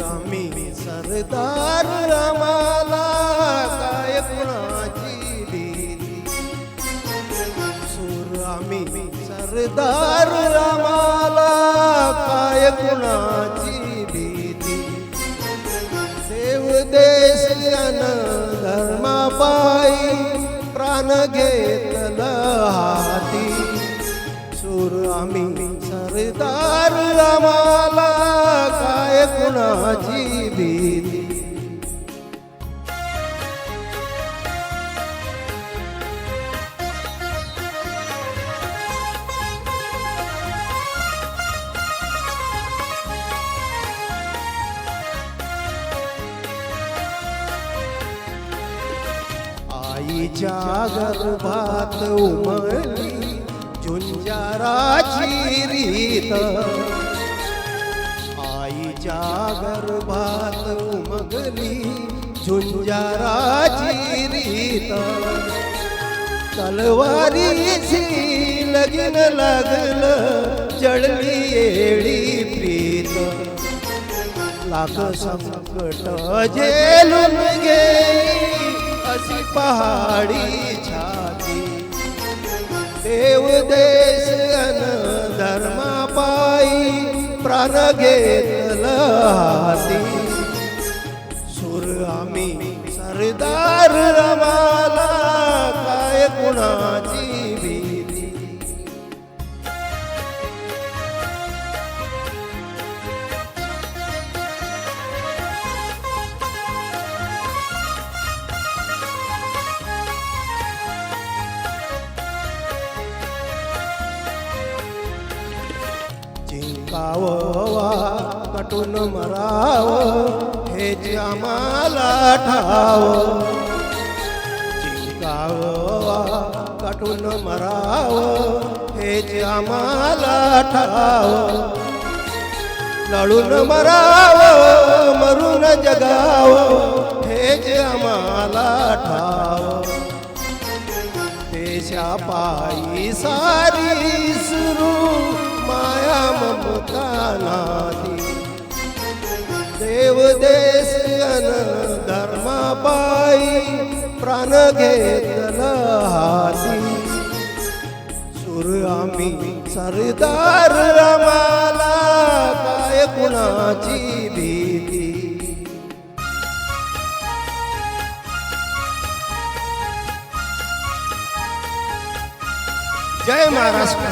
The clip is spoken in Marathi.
आम्ही सरदार आम्हाला काय कुणाची भीती. सूर आम्ही सरदार आम्हाला काय कुणाची भीती. देव देश अन धर्मापायी प्राण घेतला हाती. सूर आम्ही सरदार आम्हाला काय कुणाची भीती. आईच्या गर्भात उमली झुंजाराची रीत. आईच्या गर्भात उमगली झुंजाराची रीत. तलवारीची लगीन लागलं जळली येडी प्रीत. लाख संकट झेलून गेली अशी पहाडी छाती. देव देश अन धर्मापायी प्राण घेतलं हाती. सूर आम्ही सरदार आम्हाला काय कुणाची भीती. जिंकावं कटून मरावं हेच आम्हाला ठाव. जिंकावं कटून मरावं हेच आम्हाला ठाव. लढून मरावं मरून जगावं हेच आम्हाला ठाव. देशा पायी सारी सुरू माया ममता नाती. देव देश अन धर्मापायी प्राण घेतलं हाती. सूर आम्ही सरदार आम्हाला काय कुणाची भीती. जय महाराष्ट्र.